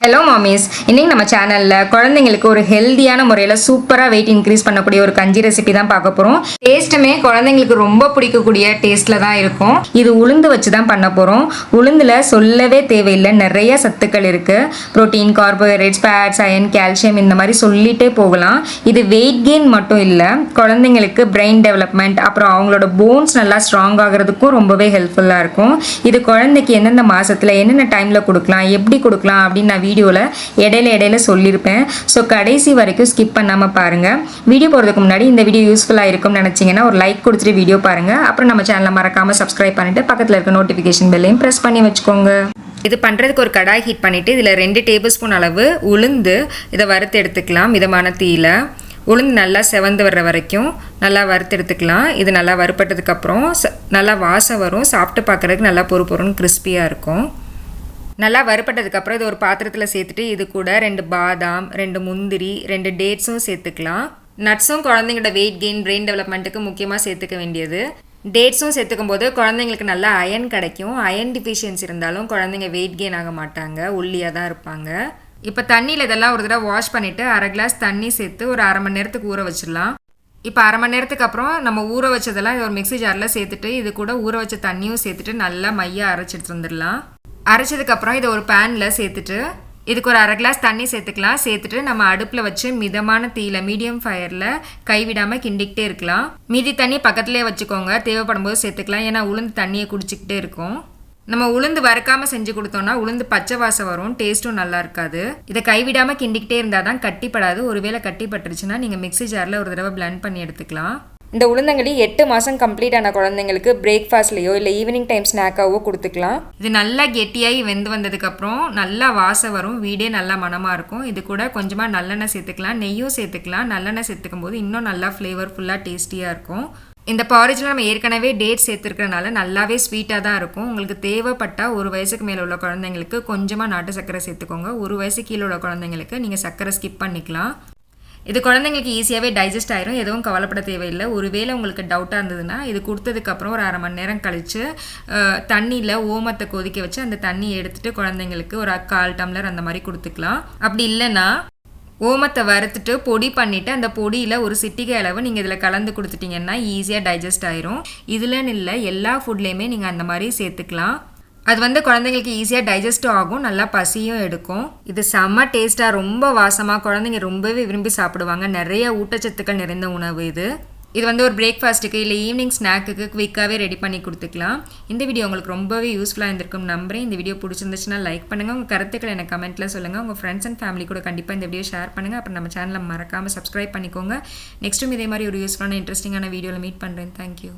Hello மாமிஸ், இன்னைக்கு நம்ம சேனலில் குழந்தைங்களுக்கு ஒரு ஹெல்த்தியான முறையில் சூப்பராக வெயிட் இன்க்ரீஸ் பண்ணக்கூடிய ஒரு கஞ்சி ரெசிபி தான் பார்க்க போகிறோம். டேஸ்ட்டுமே குழந்தைங்களுக்கு ரொம்ப பிடிக்கக்கூடிய டேஸ்ட்டில் தான் இருக்கும். இது உளுந்து வச்சு தான் பண்ண போகிறோம். உளுந்தில் சொல்லவே தேவையில்லை, நிறைய சத்துக்கள் இருக்குது. Protein, carbohydrates, fats, iron, calcium இந்த மாதிரி சொல்லிகிட்டே போகலாம். இது வெயிட் கெயின் மட்டும் இல்லை, குழந்தைங்களுக்கு பிரெயின் டெவலப்மெண்ட், அப்புறம் அவங்களோட போன்ஸ் நல்லா ஸ்ட்ராங் ஆகிறதுக்கும் ரொம்பவே ஹெல்ப்ஃபுல்லாக இருக்கும். இது குழந்தைக்கு எந்தெந்த மாதத்தில் என்னென்ன டைமில் கொடுக்கலாம், எப்படி கொடுக்கலாம் அப்படின்னு நான் வீடியோவில் இடையில சொல்லியிருப்பேன். ஸோ கடைசி வரைக்கும் ஸ்கிப் பண்ணாமல் பாருங்கள். வீடியோ போகிறதுக்கு முன்னாடி இந்த வீடியோ யூஸ்ஃபுல்லாக இருக்கும்னு நினச்சிங்கன்னா ஒரு லைக் கொடுத்துட்டு வீடியோ பாருங்கள். அப்புறம் நம்ம சேனலை மறக்காமல் சப்ஸ்கிரைப் பண்ணிவிட்டு பக்கத்தில் இருக்க நோட்டிஃபிகேஷன் பெல்லையும் ப்ரெஸ் பண்ணி வச்சுக்கோங்க. இது பண்ணுறதுக்கு ஒரு கடாய் ஹீட் பண்ணிவிட்டு இதில் 2 டேபிள் ஸ்பூன் அளவு உளுந்து இதை வறுத்து எடுத்துக்கலாம். மிதமான தீயில் உளுந்து நல்லா செவந்து வர்ற வரைக்கும் நல்லா வறுத்து எடுத்துக்கலாம். இது நல்லா வறுப்பட்டதுக்கப்புறம் நல்லா வாசம் வரும். சாப்பிட்டு பார்க்குறதுக்கு நல்லா பொறுன்னு கிறிஸ்பியாக இருக்கும். நல்லா வறுப்பட்டதுக்கப்புறம் இது ஒரு பாத்திரத்தில் சேர்த்துட்டு இது கூட 2 பாதாம், 2 முந்திரி, 2 டேட்ஸும் சேர்த்துக்கலாம். நட்ஸும் குழந்தைங்களோட வெயிட் கெயின், பிரெயின் டெவலப்மெண்ட்டுக்கு முக்கியமாக சேர்த்துக்க வேண்டியது. டேட்ஸும் சேர்த்துக்கும் போது குழந்தைங்களுக்கு நல்லா அயன் கிடைக்கும். அயன் டிஃபிஷியன்சி இருந்தாலும் குழந்தைங்க வெயிட் கெயின் ஆக மாட்டாங்க, ஒல்லியாக தான் இருப்பாங்க. இப்போ தண்ணியில் இதெல்லாம் ஒரு தடவை வாஷ் பண்ணிவிட்டு அரை கிளாஸ் தண்ணி சேர்த்து ஒரு அரை மணி நேரத்துக்கு ஊற வச்சிடலாம். இப்போ அரை மணி நேரத்துக்கு அப்புறம் நம்ம ஊற வச்சதெல்லாம் இது ஒரு மிக்ஸி ஜாரில் சேர்த்துட்டு இது கூட ஊற வச்ச தண்ணியும் சேர்த்துட்டு நல்லா மையாக அரைச்சிட்டு வந்துடலாம். அரைச்சதுக்கப்புறம் இதை ஒரு பேனில் சேர்த்துட்டு இதுக்கு ஒரு அரை கிளாஸ் தண்ணி சேர்த்துக்கலாம். சேர்த்துட்டு நம்ம அடுப்பில் வச்சு மிதமான தீயில் மீடியம் ஃபயரில் கைவிடாமல் கிண்டிக்கிட்டே இருக்கலாம். மீதி தண்ணி பக்கத்துலேயே வச்சுக்கோங்க, தேவைப்படும் போது சேர்த்துக்கலாம். ஏன்னா உளுந்து தண்ணியை குடிச்சிக்கிட்டே இருக்கும். நம்ம உளுந்து வறுக்காமல் செஞ்சு கொடுத்தோம்னா உளுந்து பச்சை வாசம் வரும், டேஸ்ட்டும் நல்லா இருக்காது. இதை கைவிடாமல் கிண்டிக்கிட்டே இருந்தால் தான் கட்டிப்படாது. ஒருவேளை கட்டிப்பட்டுருச்சுன்னா நீங்கள் மிக்ஸி ஜாரில் ஒரு தடவை பிளெண்ட் பண்ணி எடுத்துக்கலாம். இந்த உளுந்தங்களி 8 மாதம் கம்ப்ளீட் ஆன குழந்தைங்களுக்கு பிரேக்ஃபாஸ்ட்லையோ இல்லை ஈவினிங் டைம் ஸ்நாக்காவோ கொடுத்துக்கலாம். இது நல்லா கெட்டியாகி வெந்து வந்ததுக்கப்புறம் நல்லா வாசம் வரும், வீடே நல்லா மனமாக இருக்கும். இது கூட கொஞ்சமாக நல்லெண்ணெய் சேர்த்துக்கலாம், நெய்யும் சேர்த்துக்கலாம். நல்லெண்ணெய் சேர்த்துக்கும் போது இன்னும் நல்லா ஃப்ளேவர்ஃபுல்லாக டேஸ்டியாக இருக்கும். இந்த பாரிஜில் நம்ம ஏற்கனவே டேட் சேர்த்துருக்கறனால நல்லாவே ஸ்வீட்டாக தான் இருக்கும். உங்களுக்கு தேவைப்பட்டால் 1 வயசுக்கு மேலே உள்ள குழந்தைங்களுக்கு கொஞ்சமாக நாட்டு சர்க்கரை சேர்த்துக்கோங்க. 1 வயசு கீழே உள்ள குழந்தைங்களுக்கு நீங்கள் சர்க்கரை ஸ்கிப் பண்ணிக்கலாம். இது குழந்தைங்களுக்கு ஈஸியாகவே டைஜஸ்ட் ஆயிரும், எதுவும் கவலைப்பட தேவையில்லை. ஒருவேளை உங்களுக்கு டவுட்டாக இருந்ததுன்னா இது கொடுத்ததுக்கப்புறம் ஒரு அரை மணி நேரம் கழித்து தண்ணியில் ஓமத்தை கொதிக்க வச்சு அந்த தண்ணியை எடுத்துகிட்டு குழந்தைங்களுக்கு ஒரு 1/4 டம்ளர் அந்த மாதிரி கொடுத்துக்கலாம். அப்படி இல்லைன்னா ஓமத்தை வறுத்துட்டு பொடி பண்ணிவிட்டு அந்த பொடியில் ஒரு சிட்டிகை அளவு நீங்கள் இதில் கலந்து கொடுத்துட்டிங்கன்னா ஈஸியாக டைஜஸ்ட் ஆயிரும். இதுலன்னு இல்லை, எல்லா ஃபுட்லேயுமே நீங்கள் அந்த மாதிரி சேர்த்துக்கலாம். அது குழந்தைங்களுக்கு ஈஸியாக டைஜஸ்ட்டும் ஆகும், நல்லா பசியும் எடுக்கும். இது செம்ம டேஸ்ட்டாக, ரொம்ப வாசமாக, குழந்தைங்க ரொம்பவே விரும்பி சாப்பிடுவாங்க. நிறைய ஊட்டச்சத்துக்கள் நிறைந்த உணவு இது. இது ஒரு பிரேக்ஃபாஸ்ட்டுக்கு இல்லை ஈவினிங் ஸ்நாக்குக்கு குவிக்காகவே ரெடி பண்ணி கொடுத்துக்கலாம். இந்த வீடியோ உங்களுக்கு ரொம்பவே யூஸ்ஃபுல்லாக இருந்திருக்கும் நம்புறேன். இந்த வீடியோ பிடிச்சிருந்துச்சுன்னா லைக் பண்ணுங்கள், உங்கள் கருத்துக்களை எனக்கு கமெண்ட்டில் சொல்லுங்கள். உங்கள் ஃப்ரெண்ட்ஸ் அண்ட் ஃபேமிலி கூட கண்டிப்பாக இந்த வீடியோ ஷேர் பண்ணுங்கள். அப்புறம் நம்ம சேனலை மறக்காமல் சப்ஸ்கிரைப் பண்ணிக்கோங்க. நெக்ஸ்ட்டும் இதே மாதிரி ஒரு யூஸ்ஃபுல்லான இன்ட்ரெஸ்டிங்கான வீடியோவில் மீட் பண்ணுறேன். தேங்க்யூ.